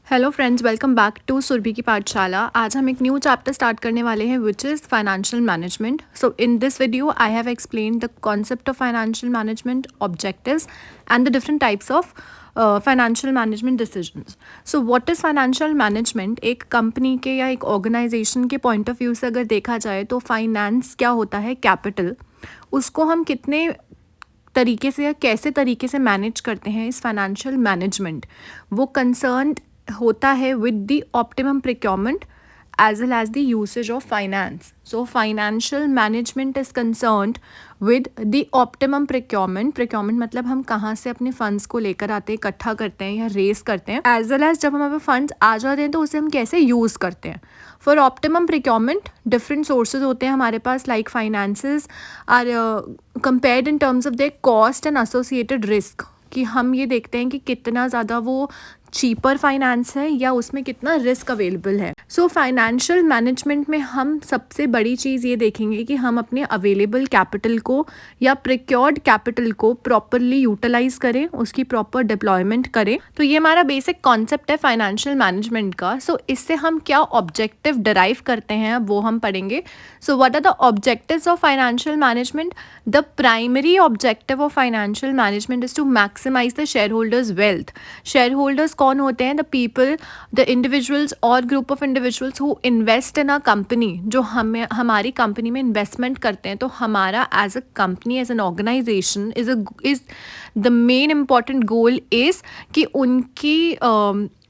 Hello friends, welcome back to Surabhi की पाठशाला। आज हम एक न्यू चैप्टर स्टार्ट करने वाले हैं which is financial management. So in this video I have explain the concept of financial management, objectives and the different types of financial management decisions. So what is financial management? एक company के या एक organisation के point of view से अगर देखा जाए तो फाइनेंस क्या होता है? कैपिटल, उसको हम कितने तरीके से या कैसे तरीके से मैनेज करते हैं, इस फाइनेंशियल मैनेजमेंट वो कंसर्न होता है with the optimum procurement as well as the usage of finance. So financial management is concerned with the optimum procurement. Procurement मतलब हम कहाँ से अपने फंड्स को लेकर आते हैं, इकट्ठा करते हैं या रेस करते हैं, as well as जब हमारे फंड्स आ जाते हैं तो उसे हम कैसे यूज़ करते हैं. For optimum procurement, different sources होते हैं हमारे पास, like finances are compared in terms of their cost and associated risk. कि हम ये देखते हैं कि कितना ज़्यादा वो चीपर फाइनेंस है या उसमें कितना रिस्क अवेलेबल है. सो फाइनेंशियल मैनेजमेंट में हम सबसे बड़ी चीज़ ये देखेंगे कि हम अपने अवेलेबल कैपिटल को या प्रिक्योर्ड कैपिटल को प्रॉपरली यूटिलाइज करें, उसकी प्रॉपर डिप्लॉयमेंट करें. तो ये हमारा बेसिक कॉन्सेप्ट है फाइनेंशियल मैनेजमेंट का. सो इससे हम क्या ऑब्जेक्टिव डिराइव करते हैं वो हम पढ़ेंगे. So what are the objectives of financial management? The primary objective of financial management is to maximise the share holders wealth. Shareholders कौन होते हैं? द पीपल, द इंडिविजुअल्स और group of individuals who invest in a company, जो हमारी company में investment करते हैं. तो हमारा as a company, as an organisation is the main important goal is कि उनकी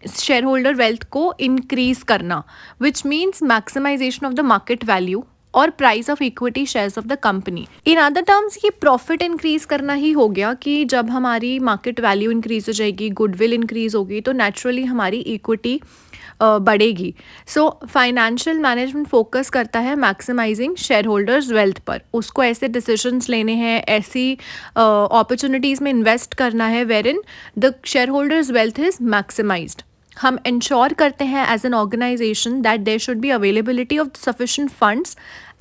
शेयर होल्डर वेल्थ को इंक्रीज करना, which means maximization of the market value और price of equity shares of the company. In other terms ये profit increase करना ही हो गया कि जब हमारी मार्केट वैल्यू इंक्रीज हो जाएगी, गुडविल इंक्रीज होगी, तो नेचुरली हमारी इक्विटी बढ़ेगी. सो फाइनेंशियल मैनेजमेंट फोकस करता है मैक्सिमाइजिंग शेयर होल्डर्स वेल्थ पर. उसको ऐसे डिसीजंस लेने हैं, ऐसी अपॉर्चुनिटीज़ में इन्वेस्ट करना है wherein the share holders wealth is maximised. हम इंश्योर करते हैं as an organisation that there should be availability of sufficient funds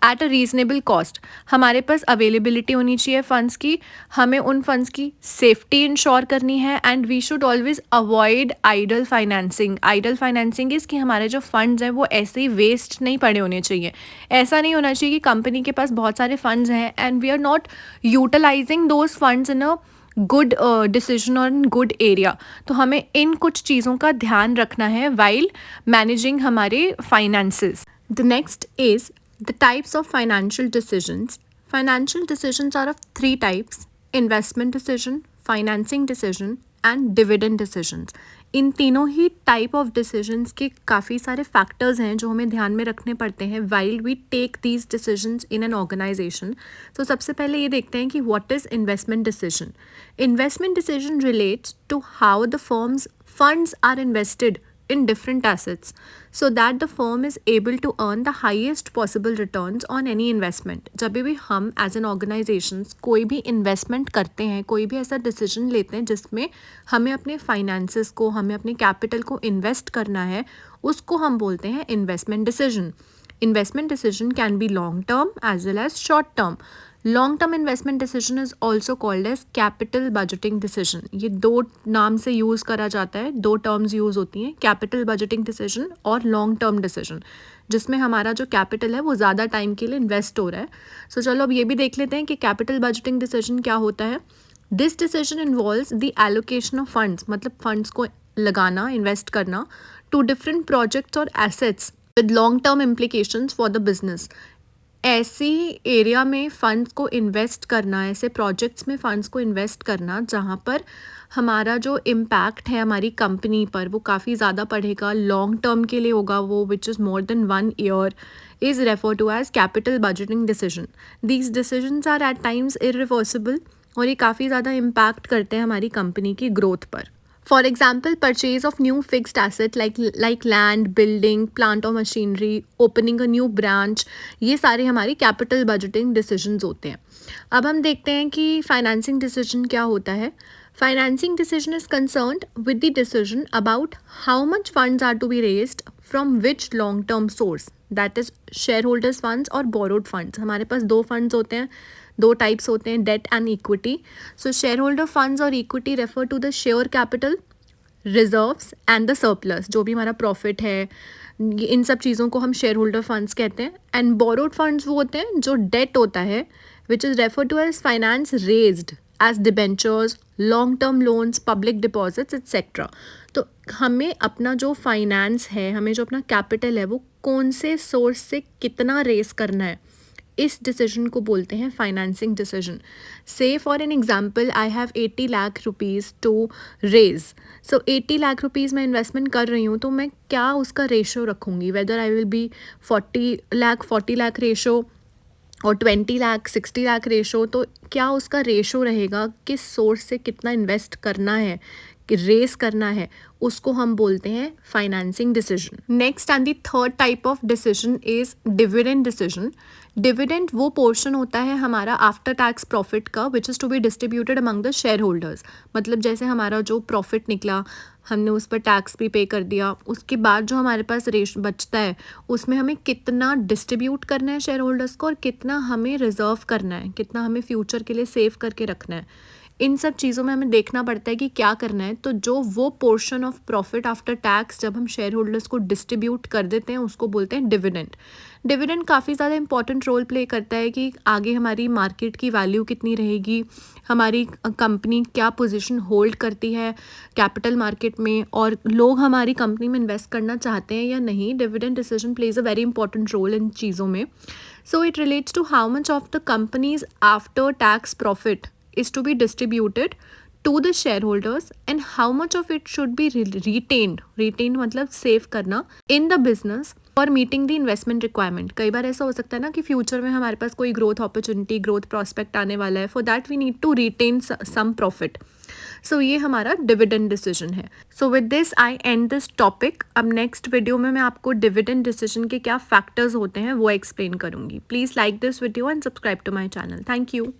at a reasonable cost. हमारे पास अवेलेबिलिटी होनी चाहिए फंड्स की, हमें उन फंड्स की सेफ्टी इंश्योर करनी है, and we should always avoid idle financing. Idle financing is कि हमारे जो फंड्स हैं वो ऐसे ही वेस्ट नहीं पड़े होने चाहिए. ऐसा नहीं होना चाहिए कि कंपनी के पास बहुत सारे फंड्स हैं and we are not utilising those funds in a good decision और इन गुड एरिया. तो हमें इन कुछ चीज़ों का ध्यान रखना है वाइल मैनेजिंग हमारे finances. The next is the types of financial decisions. Financial decisions are of three types: investment decision, financing decision and dividend decisions. इन तीनों ही टाइप ऑफ डिसीजंस के काफ़ी सारे फैक्टर्स हैं जो हमें ध्यान में रखने पड़ते हैं while we take these decisions in an organisation. तो सबसे पहले ये देखते हैं कि what is investment decision. Investment decision relates to how the firms funds are invested in different assets so that the firm is able to earn the highest possible returns on any investment. जब भी हम as an organization कोई भी investment करते हैं, कोई भी ऐसा डिसीजन लेते हैं जिसमें हमें अपने फाइनेंसेस को, हमें अपने कैपिटल को इन्वेस्ट करना है, उसको हम बोलते हैं investment decision. Investment decision can be long term as well as short term. Long term investment decision is also called as capital budgeting decision. ये दो नाम से यूज़ करा जाता है, दो टर्म्स यूज़ होती हैं, कैपिटल बजटिंग डिसीजन और लॉन्ग टर्म डिसीजन, जिसमें हमारा जो कैपिटल है वो ज़्यादा टाइम के लिए इन्वेस्ट हो रहा है. सो चलो अब ये भी देख लेते हैं कि कैपिटल बजटिंग डिसीजन क्या होता है. This decision involves the allocation of funds, मतलब फंड्स को लगाना, इन्वेस्ट करना टू डिफरेंट प्रोजेक्ट्स और assets with long term implications for the business. ऐसी एरिया में फ़ंड्स को इन्वेस्ट करना, ऐसे प्रोजेक्ट्स में फ़ंड्स को इन्वेस्ट करना जहाँ पर हमारा जो इम्पैक्ट है हमारी कंपनी पर वो काफ़ी ज़्यादा पड़ेगा, लॉन्ग टर्म के लिए होगा वो, which is more than 1 year, is refer to as capital budgeting decision. These decisions are at times irreversible और ये काफ़ी ज़्यादा इम्पैक्ट करते हैं हमारी कंपनी की ग्रोथ पर. For example, purchase of new fixed asset like land, building, plant or machinery, opening a new branch, ये सारे हमारी कैपिटल बजटिंग डिसीजंस होते हैं. अब हम देखते हैं कि फाइनेंसिंग डिसीजन क्या होता है. Financing decision is concerned with the decision about how much funds are to be raised from which long term source, that is share holders funds और बोरोड फंड्स. हमारे पास दो फंड्स होते हैं, दो टाइप्स होते हैं, debt and equity. So share holder funds और equity refer to the share capital reserves and the surplus, जो भी हमारा प्रॉफिट है, इन सब चीज़ों को हम शेयर होल्डर फंड्स कहते हैं। एंड बोरोड फंड्स वो होते हैं जो डेट होता है, which is refer to as finance raised as debentures, long term loans, public deposits etcetera. तो हमें अपना जो फाइनेंस है, हमें जो अपना कैपिटल है, वो कौन से सोर्स से कितना रेस करना है, इस डिसीजन को बोलते हैं financing decision. Say for an example, I have 80 lakh rupees to raise. So 80 lakh rupees मैं इन्वेस्टमेंट कर रही हूँ, तो मैं क्या उसका रेशो रखूँगी, whether I will be 40 lakh ratio और 20 लाख 60 लाख रेशो। तो क्या उसका रेशो रहेगा, किस सोर्स से कितना इन्वेस्ट करना है, कि रेस करना है, उसको हम बोलते हैं financing decision. Next and the third type of decision is dividend decision. Dividend वो पोर्शन होता है हमारा आफ्टर टैक्स प्रॉफिट का, which is to be distributed among the share holders. मतलब जैसे हमारा जो प्रॉफिट निकला, हमने उस पर टैक्स भी पे कर दिया, उसके बाद जो हमारे पास रेश बचता है, उसमें हमें कितना डिस्ट्रीब्यूट करना है शेयर होल्डर्स को, और कितना हमें रिजर्व करना है, कितना हमें फ्यूचर के लिए सेव करके रखना है। इन सब चीज़ों में हमें देखना पड़ता है कि क्या करना है। तो जो वो portion of profit after tax जब हम शेयर होल्डर्स को डिस्ट्रीब्यूट कर देते हैं, उसको बोलते हैं डिविडेंड। डिविडेंड काफ़ी ज़्यादा इंपॉर्टेंट रोल प्ले करता है कि आगे हमारी मार्केट की वैल्यू कितनी रहेगी, हमारी कंपनी क्या पोजीशन होल्ड करती है कैपिटल मार्केट में, और लोग हमारी कंपनी में इन्वेस्ट करना चाहते हैं या नहीं। Dividend decision plays a very important role इन चीज़ों में। So it relates to how much of the companies after tax profit is to be distributed to the shareholders and how much of it should be retained मतलब save करना in the business for meeting the investment requirement। कई बार ऐसा हो सकता है ना कि future में हमारे पास कोई ग्रोथ अपॉर्चुनिटी, ग्रोथ प्रॉस्पेक्ट आने वाला है, for that we need to retain some profit. So ये हमारा डिविडेंड डिसीजन है। So with this I end this topic. अब नेक्स्ट वीडियो में मैं आपको डिविडेंड डिसीजन के क्या फैक्टर्स होते हैं वो एक्सप्लेन करूंगी। Please like this video and subscribe to my channel. Thank you.